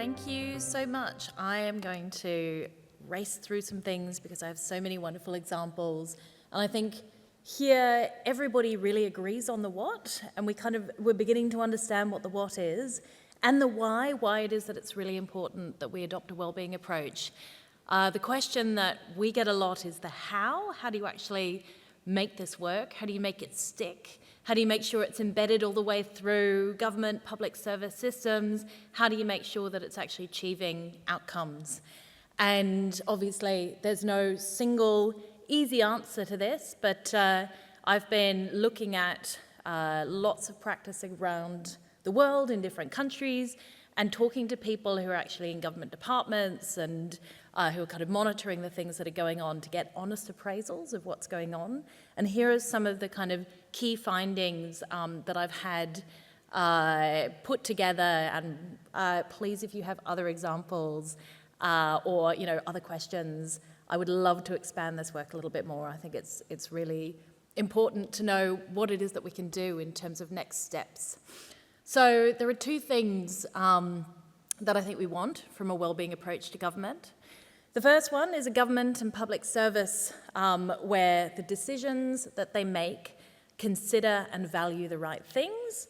Thank you so much. I am going to race through some things because I have so many wonderful examples. And I think here everybody really agrees on the what, and we're beginning to understand what the what is, and the why it is that it's really important that we adopt a wellbeing approach. The question that we get a lot is the how. How do you actually make this work? How do you make it stick? How do you make sure it's embedded all the way through government, public service systems? How do you make sure that it's actually achieving outcomes? And obviously, there's no single easy answer to this, but I've been looking at lots of practice around the world in different countries and talking to people who are actually in government departments and who are kind of monitoring the things that are going on to get honest appraisals of what's going on. And here are some of the kind of key findings that I've had put together. And please, if you have other examples or other questions, I would love to expand this work a little bit more. I think it's really important to know what it is that we can do in terms of next steps. So there are two things that I think we want from a wellbeing approach to government. The first one is a government and public service where the decisions that they make consider and value the right things.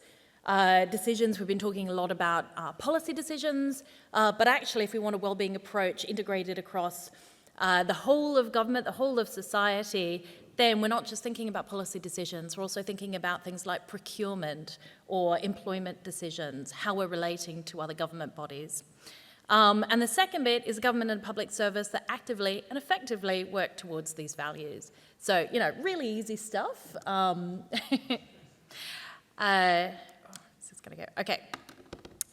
Decisions, we've been talking a lot about policy decisions, but actually if we want a wellbeing approach integrated across the whole of government, the whole of society, then we're not just thinking about policy decisions, we're also thinking about things like procurement or employment decisions, how we're relating to other government bodies. And the second bit is government and public service that actively and effectively work towards these values. So, really easy stuff. Okay,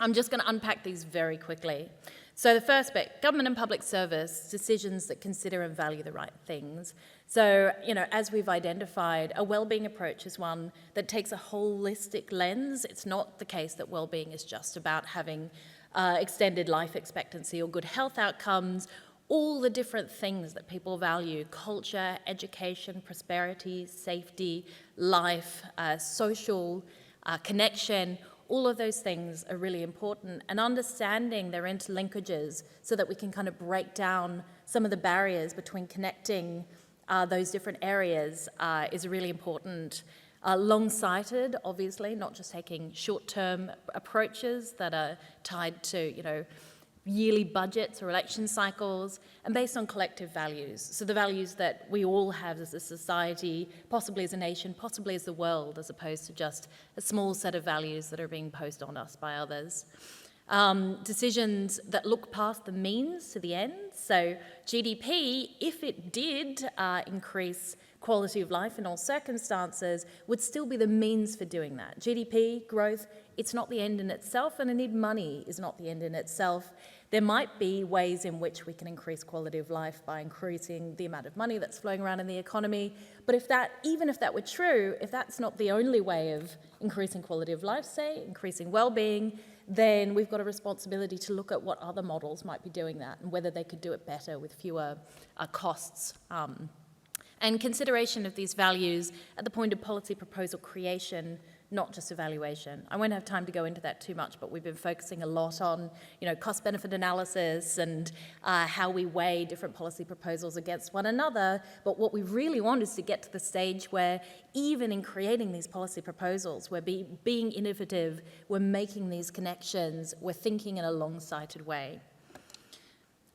I'm just going to unpack these very quickly. So the first bit, government and public service, decisions that consider and value the right things. So, as we've identified, a wellbeing approach is one that takes a holistic lens. It's not the case that wellbeing is just about having extended life expectancy or good health outcomes. All the different things that people value, culture, education, prosperity, safety, life, social connection, all of those things are really important, and understanding their interlinkages so that we can kind of break down some of the barriers between connecting those different areas is really important. Long-sighted, obviously, not just taking short-term approaches that are tied to, yearly budgets or election cycles, and based on collective values. So the values that we all have as a society, possibly as a nation, possibly as the world, as opposed to just a small set of values that are being imposed on us by others. Decisions that look past the means to the end. So GDP, if it did increase quality of life in all circumstances, would still be the means for doing that. GDP growth, it's not the end in itself, and indeed money is not the end in itself. There might be ways in which we can increase quality of life by increasing the amount of money that's flowing around in the economy, but even if that were true, if that's not the only way of increasing quality of life, say, increasing well-being, then we've got a responsibility to look at what other models might be doing that and whether they could do it better with fewer costs. And consideration of these values at the point of policy proposal creation, not just evaluation. I won't have time to go into that too much, but we've been focusing a lot on, cost-benefit analysis and how we weigh different policy proposals against one another. But what we really want is to get to the stage where even in creating these policy proposals, we're being innovative, we're making these connections, we're thinking in a long-sighted way.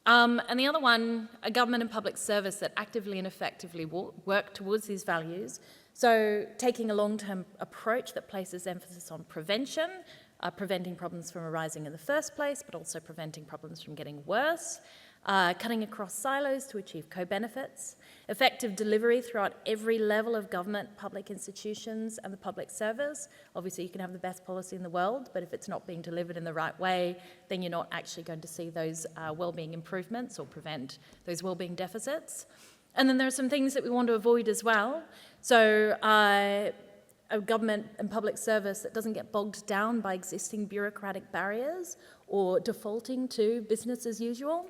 And the other one, a government and public service that actively and effectively work towards these values. So taking a long-term approach that places emphasis on prevention, preventing problems from arising in the first place, but also preventing problems from getting worse, cutting across silos to achieve co-benefits, effective delivery throughout every level of government, public institutions, and the public service. Obviously, you can have the best policy in the world, but if it's not being delivered in the right way, then you're not actually going to see those wellbeing improvements or prevent those wellbeing deficits. And then there are some things that we want to avoid as well. So a government and public service that doesn't get bogged down by existing bureaucratic barriers or defaulting to business as usual,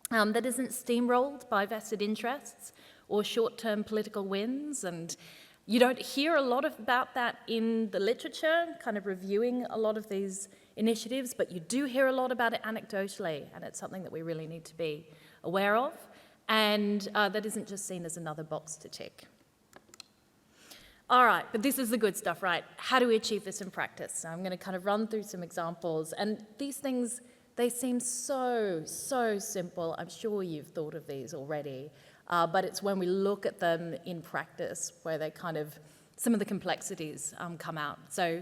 that isn't steamrolled by vested interests or short-term political wins and, You don't hear a lot about that in the literature, kind of reviewing a lot of these initiatives, but you do hear a lot about it anecdotally, and it's something that we really need to be aware of, and that isn't just seen as another box to tick. All right, but this is the good stuff, right? How do we achieve this in practice? So I'm going to kind of run through some examples, and these things, they seem so simple. I'm sure you've thought of these already, but it's when we look at them in practice where they kind of, some of the complexities come out. So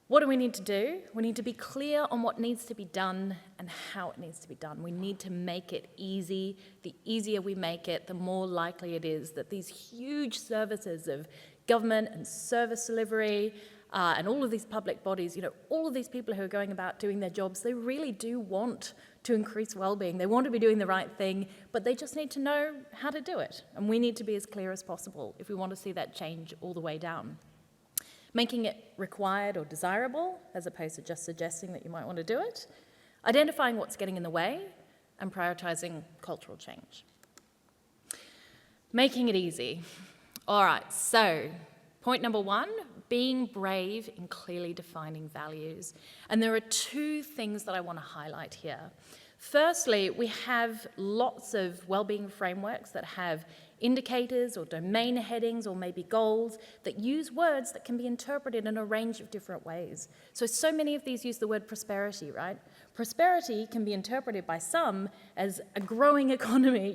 what do we need to do? We need to be clear on what needs to be done and how it needs to be done. We need to make it easy. The easier we make it, the more likely it is that these huge services of government and service delivery and all of these public bodies, all of these people who are going about doing their jobs, they really do want to increase well-being. They want to be doing the right thing, but they just need to know how to do it. And we need to be as clear as possible if we want to see that change all the way down. Making it required or desirable, as opposed to just suggesting that you might want to do it. Identifying what's getting in the way, and prioritizing cultural change. Making it easy. All right, so point number 1, being brave in clearly defining values. And there are 2 things that I want to highlight here. Firstly, we have lots of wellbeing frameworks that have indicators or domain headings or maybe goals that use words that can be interpreted in a range of different ways. So many of these use the word prosperity, right? Prosperity can be interpreted by some as a growing economy.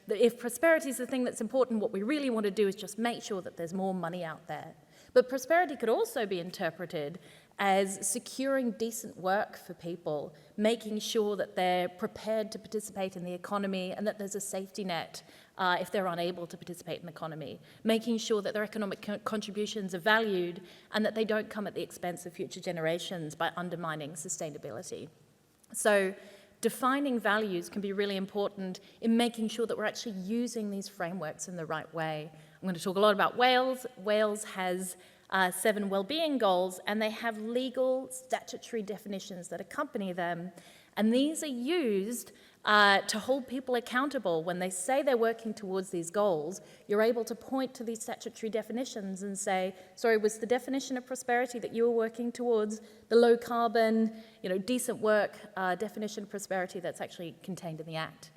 If prosperity is the thing that's important, what we really want to do is just make sure that there's more money out there. But prosperity could also be interpreted as securing decent work for people, making sure that they're prepared to participate in the economy and that there's a safety net if they're unable to participate in the economy, making sure that their economic contributions are valued and that they don't come at the expense of future generations by undermining sustainability. So defining values can be really important in making sure that we're actually using these frameworks in the right way. I'm going to talk a lot about Wales. Wales has 7 wellbeing goals, and they have legal statutory definitions that accompany them. And these are used to hold people accountable. When they say they're working towards these goals, you're able to point to these statutory definitions and say, sorry, was the definition of prosperity that you were working towards the low carbon, decent work definition of prosperity that's actually contained in the Act?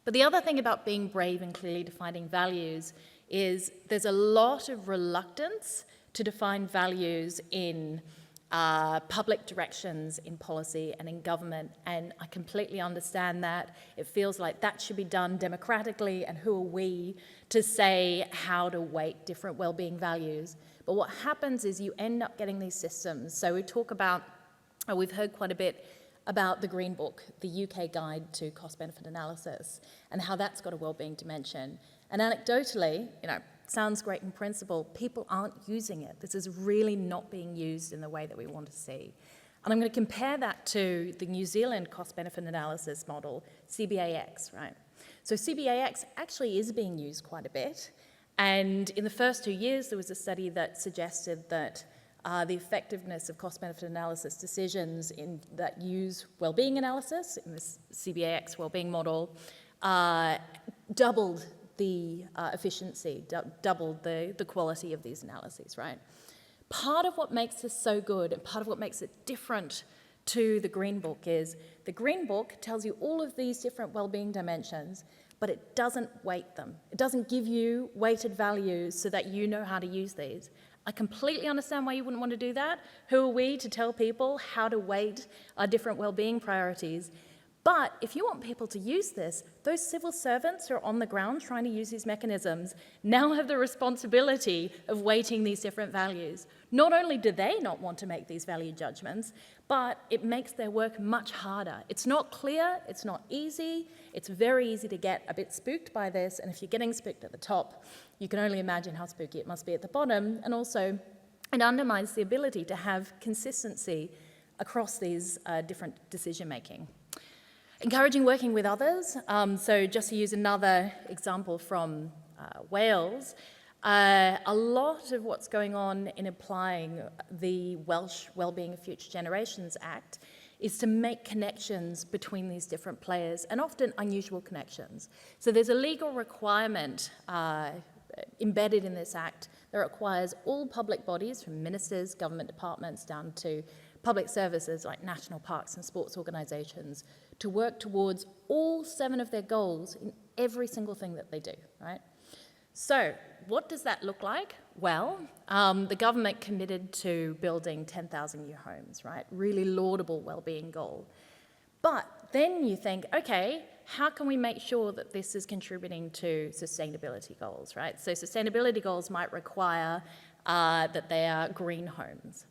But the other thing about being brave and clearly defining values is there's a lot of reluctance to define values in public directions, in policy and in government, and I completely understand that. It feels like that should be done democratically, and who are we to say how to weight different wellbeing values? But what happens is you end up getting these systems. So we talk about, we've heard quite a bit about the Green Book, the UK Guide to Cost-Benefit Analysis, and how that's got a wellbeing dimension. And anecdotally, sounds great in principle, people aren't using it. This is really not being used in the way that we want to see. And I'm going to compare that to the New Zealand cost-benefit analysis model, CBAX, right? So CBAX actually is being used quite a bit. And in the first 2 years, there was a study that suggested that the effectiveness of cost-benefit analysis decisions that use wellbeing analysis in this CBAX wellbeing model doubled the efficiency, doubled the quality of these analyses, right? Part of what makes this so good and part of what makes it different to the Green Book is the Green Book tells you all of these different wellbeing dimensions, but it doesn't weight them. It doesn't give you weighted values so that you know how to use these. I completely understand why you wouldn't want to do that. Who are we to tell people how to weight our different wellbeing priorities? But if you want people to use this, those civil servants who are on the ground trying to use these mechanisms now have the responsibility of weighting these different values. Not only do they not want to make these value judgments, but it makes their work much harder. It's not clear, it's not easy, it's very easy to get a bit spooked by this, and if you're getting spooked at the top, you can only imagine how spooky it must be at the bottom, and also it undermines the ability to have consistency across these different decision-making. Encouraging working with others. So just to use another example from Wales, a lot of what's going on in applying the Welsh Wellbeing of Future Generations Act is to make connections between these different players, and often unusual connections. So there's a legal requirement embedded in this act that requires all public bodies, from ministers, government departments, down to public services like national parks and sports organisations, to work towards all 7 of their goals in every single thing that they do, right? So what does that look like? Well, the government committed to building 10,000 new homes, right? Really laudable wellbeing goal. But then you think, okay, how can we make sure that this is contributing to sustainability goals, right? So sustainability goals might require that they are green homes.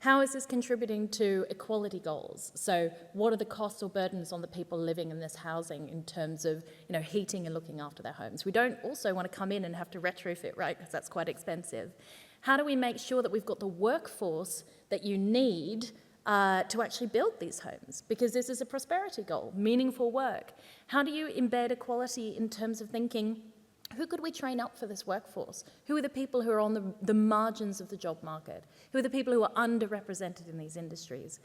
How is this contributing to equality goals? So what are the costs or burdens on the people living in this housing in terms of, heating and looking after their homes? We don't also want to come in and have to retrofit, right? Because that's quite expensive. How do we make sure that we've got the workforce that you need to actually build these homes? Because this is a prosperity goal, meaningful work. How do you embed equality in terms of thinking, who could we train up for this workforce? Who are the people who are on the margins of the job market? Who are the people who are underrepresented in these industries?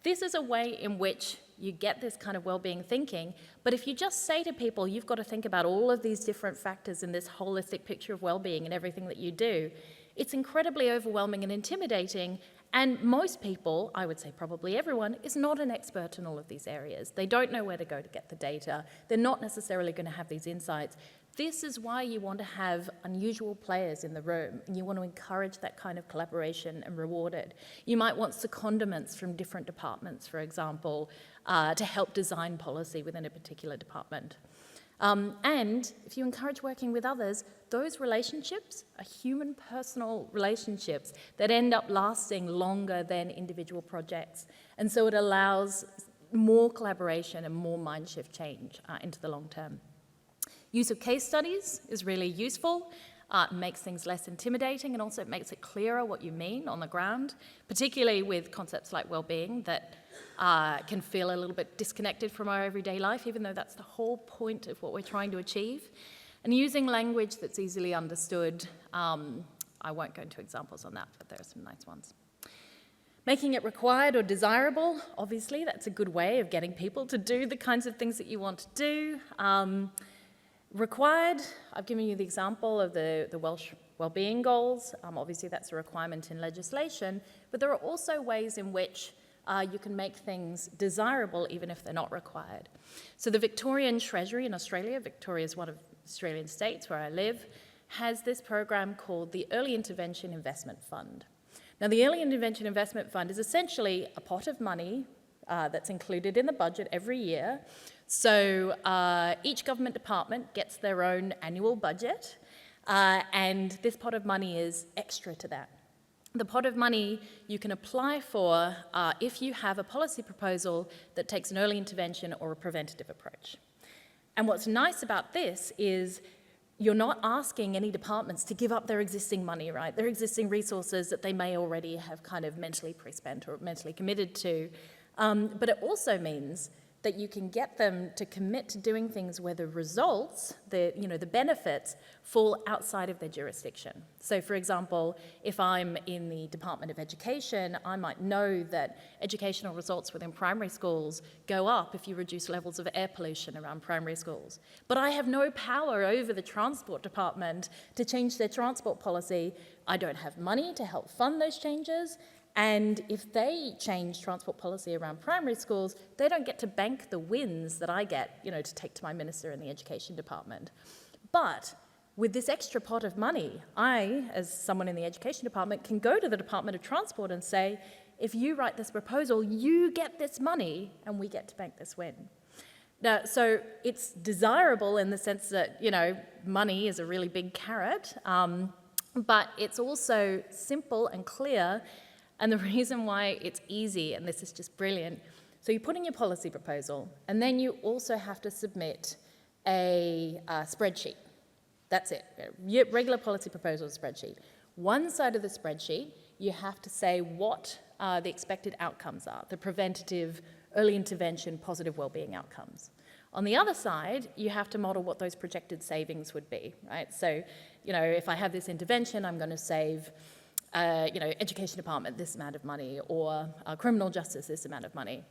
This is a way in which you get this kind of well-being thinking, but if you just say to people, you've got to think about all of these different factors in this holistic picture of well-being and everything that you do, it's incredibly overwhelming and intimidating, and most people, I would say probably everyone, is not an expert in all of these areas. They don't know where to go to get the data. They're not necessarily going to have these insights. This is why you want to have unusual players in the room, and you want to encourage that kind of collaboration and reward it. You might want secondaments from different departments, for example, to help design policy within a particular department. And if you encourage working with others, those relationships are human, personal relationships that end up lasting longer than individual projects. And so it allows more collaboration and more mind shift change into the long term. Use of case studies is really useful. It makes things less intimidating, and also it makes it clearer what you mean on the ground, particularly with concepts like well-being that can feel a little bit disconnected from our everyday life, even though that's the whole point of what we're trying to achieve. And using language that's easily understood. I won't go into examples on that, but there are some nice ones. Making it required or desirable, obviously, that's a good way of getting people to do the kinds of things that you want to do. Required, I've given you the example of the Welsh wellbeing goals. Obviously, that's a requirement in legislation, but there are also ways in which you can make things desirable even if they're not required. So the Victorian Treasury in Australia, Victoria is one of the Australian states where I live, has this program called the Early Intervention Investment Fund. Now, the Early Intervention Investment Fund is essentially a pot of money that's included in the budget every year. So each government department gets their own annual budget, and this pot of money is extra to that. The pot of money you can apply for if you have a policy proposal that takes an early intervention or a preventative approach. And what's nice about this is you're not asking any departments to give up their existing money, right? Their existing resources that they may already have kind of mentally pre-spent or mentally committed to. But it also means that you can get them to commit to doing things where the results, the benefits, fall outside of their jurisdiction. So, for example, if I'm in the Department of Education, I might know that educational results within primary schools go up if you reduce levels of air pollution around primary schools. But I have no power over the Transport Department to change their transport policy. I don't have money to help fund those changes. And if they change transport policy around primary schools, they don't get to bank the wins that I get, to take to my minister in the Education Department. But with this extra pot of money, I, as someone in the Education Department, can go to the Department of Transport and say, if you write this proposal, you get this money, and we get to bank this win. Now, so it's desirable in the sense that, money is a really big carrot, but it's also simple and clear. And the reason why it's easy, and this is just brilliant, so you put in your policy proposal, and then you also have to submit a spreadsheet. That's it. Your regular policy proposal spreadsheet. One side of the spreadsheet, you have to say what the expected outcomes are, the preventative, early intervention, positive wellbeing outcomes. On the other side, you have to model what those projected savings would be, right? So, if I have this intervention, I'm going to save Education Department this amount of money, or criminal justice this amount of money.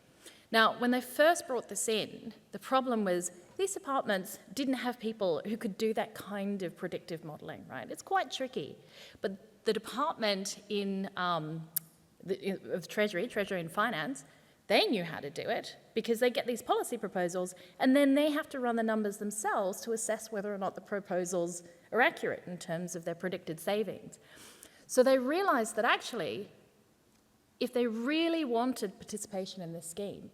Now, when they first brought this in, the problem was these departments didn't have people who could do that kind of predictive modelling, right? It's quite tricky. But the department of Treasury and Finance, they knew how to do it because they get these policy proposals and then they have to run the numbers themselves to assess whether or not the proposals are accurate in terms of their predicted savings. So they realised that actually, if they really wanted participation in this scheme,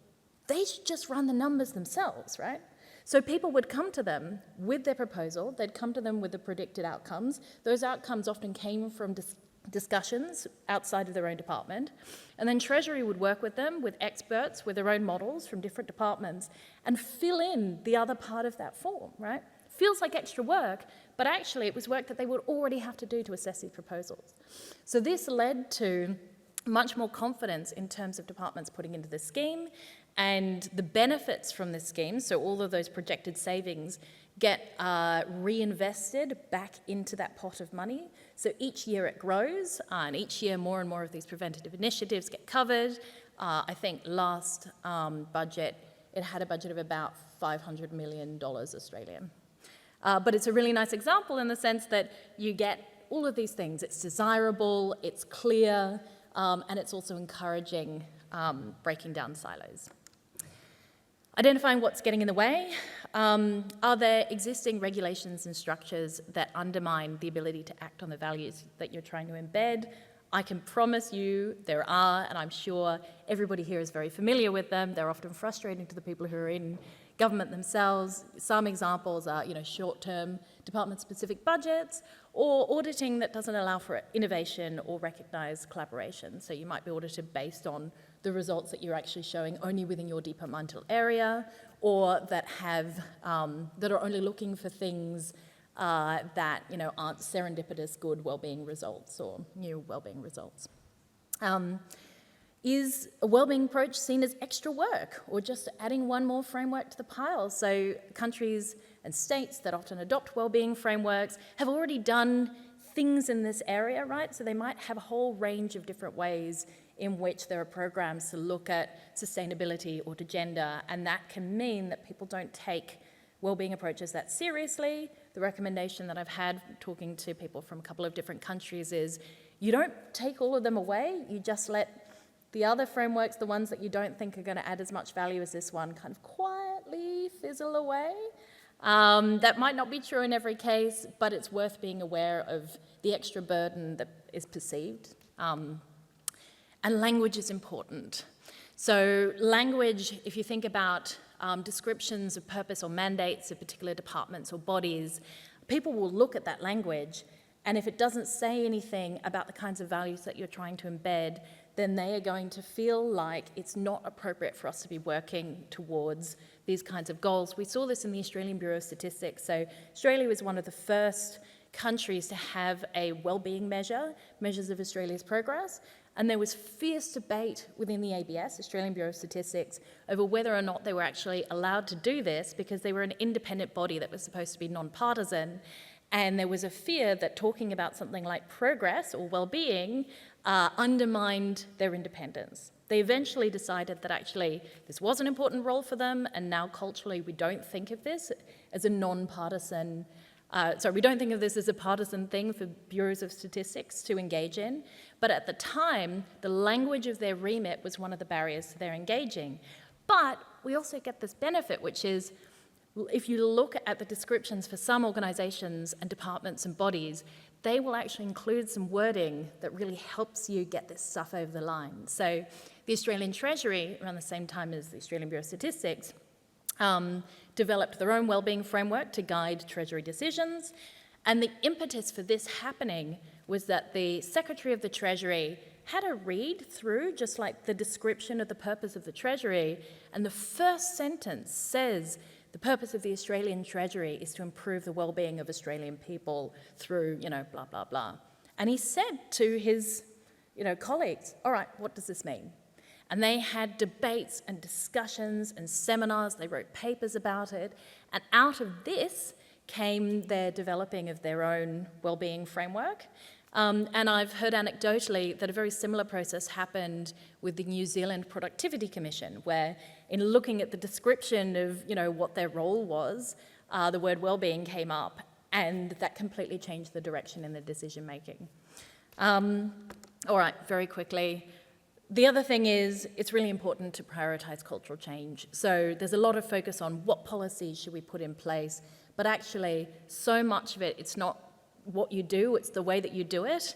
they should just run the numbers themselves, right? So people would come to them with their proposal, they'd come to them with the predicted outcomes. Those outcomes often came from discussions outside of their own department, and then Treasury would work with them, with experts, with their own models from different departments, and fill in the other part of that form, right? Feels like extra work, but actually it was work that they would already have to do to assess these proposals. So this led to much more confidence in terms of departments putting into the scheme, and the benefits from this scheme, so all of those projected savings, get reinvested back into that pot of money. So each year it grows, and each year more and more of these preventative initiatives get covered. I think last budget, it had a budget of about $500 million Australian. But it's a really nice example in the sense that you get all of these things. It's desirable, it's clear, and it's also encouraging breaking down silos. Identifying what's getting in the way. Are there existing regulations and structures that undermine the ability to act on the values that you're trying to embed? I can promise you there are, and I'm sure everybody here is very familiar with them. They're often frustrating to the people who are in government themselves. Some examples are, short-term department-specific budgets, or auditing that doesn't allow for innovation or recognise collaboration. So you might be audited based on the results that you're actually showing only within your departmental area, or that are only looking for things that aren't serendipitous good wellbeing results or new wellbeing results. Is a wellbeing approach seen as extra work or just adding one more framework to the pile? So countries and states that often adopt wellbeing frameworks have already done things in this area, right? So they might have a whole range of different ways in which there are programs to look at sustainability or to gender, and that can mean that people don't take wellbeing approaches that seriously. The recommendation that I've had talking to people from a couple of different countries is you don't take all of them away, you just let the other frameworks, the ones that you don't think are going to add as much value as this one, kind of quietly fizzle away. That might not be true in every case, but it's worth being aware of the extra burden that is perceived. And language is important. So language, if you think about descriptions of purpose or mandates of particular departments or bodies, people will look at that language, and if it doesn't say anything about the kinds of values that you're trying to embed, then they are going to feel like it's not appropriate for us to be working towards these kinds of goals. We saw this in the Australian Bureau of Statistics. So Australia was one of the first countries to have a wellbeing measures of Australia's progress, and there was fierce debate within the ABS, Australian Bureau of Statistics, over whether or not they were actually allowed to do this because they were an independent body that was supposed to be non-partisan, and there was a fear that talking about something like progress or well-being undermined their independence. They eventually decided that actually this was an important role for them, and now culturally we don't think of this as a non-partisan, we don't think of this as a partisan thing for bureaus of statistics to engage in, but at the time, the language of their remit was one of the barriers to their engaging. But we also get this benefit, which is if you look at the descriptions for some organisations and departments and bodies, they will actually include some wording that really helps you get this stuff over the line. So the Australian Treasury, around the same time as the Australian Bureau of Statistics, developed their own wellbeing framework to guide Treasury decisions. And the impetus for this happening was that the Secretary of the Treasury had a read through just like the description of the purpose of the Treasury, and the first sentence says the purpose of the Australian Treasury is to improve the well-being of Australian people through, blah, blah, blah. And he said to his, colleagues, all right, what does this mean? And they had debates and discussions and seminars, they wrote papers about it, and out of this came their developing of their own wellbeing framework. And I've heard anecdotally that a very similar process happened with the New Zealand Productivity Commission, where in looking at the description of, what their role was, the word wellbeing came up, and that completely changed the direction in the decision making. All right, very quickly. The other thing is, it's really important to prioritise cultural change. So there's a lot of focus on what policies should we put in place, but actually so much of it, it's not what you do, it's the way that you do it.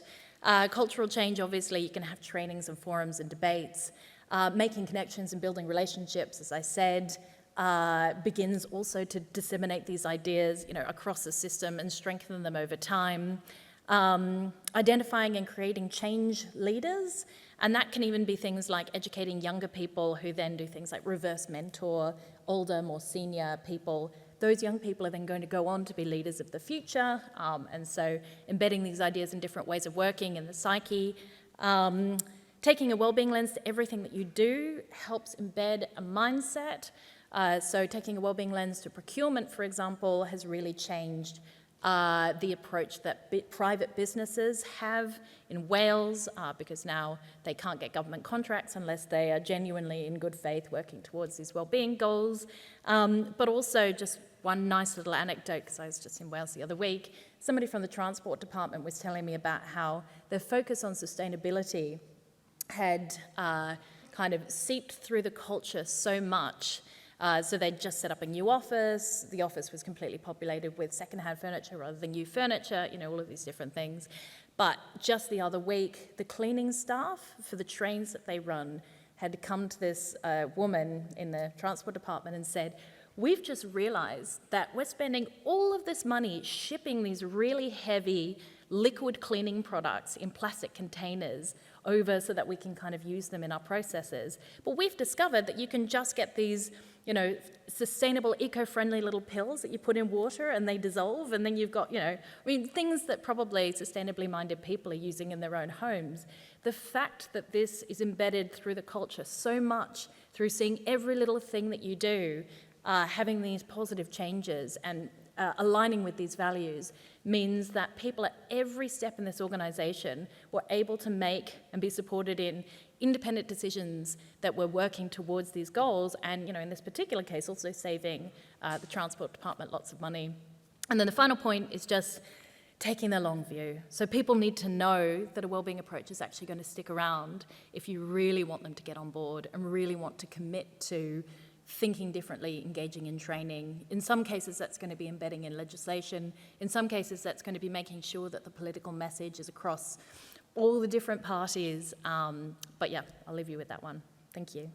Cultural change, obviously, you can have trainings and forums and debates. Making connections and building relationships, as I said, begins also to disseminate these ideas, across the system and strengthen them over time. Identifying and creating change leaders, and that can even be things like educating younger people who then do things like reverse mentor older, more senior people. Those young people are then going to go on to be leaders of the future, and so embedding these ideas in different ways of working in the psyche. Taking a wellbeing lens to everything that you do helps embed a mindset. So taking a wellbeing lens to procurement, for example, has really changed the approach that private businesses have in Wales, because now they can't get government contracts unless they are genuinely in good faith working towards these wellbeing goals. But also just one nice little anecdote, because I was just in Wales the other week, somebody from the transport department was telling me about how their focus on sustainability had kind of seeped through the culture so much. So they'd just set up a new office. The office was completely populated with secondhand furniture rather than new furniture, all of these different things. But just the other week, the cleaning staff for the trains that they run had come to this woman in the transport department and said, "We've just realized that we're spending all of this money shipping these really heavy liquid cleaning products in plastic containers over so that we can kind of use them in our processes. But we've discovered that you can just get these, sustainable, eco-friendly little pills that you put in water and they dissolve, and then you've got, things that probably sustainably minded people are using in their own homes. The fact that this is embedded through the culture so much, through seeing every little thing that you do, having these positive changes and aligning with these values, means that people at every step in this organisation were able to make and be supported in independent decisions that were working towards these goals, and in this particular case also saving the transport department lots of money. And then the final point is just taking the long view. So people need to know that a wellbeing approach is actually going to stick around if you really want them to get on board and really want to commit to thinking differently, engaging in training. In some cases, that's going to be embedding in legislation. In some cases, that's going to be making sure that the political message is across all the different parties. But yeah, I'll leave you with that one. Thank you.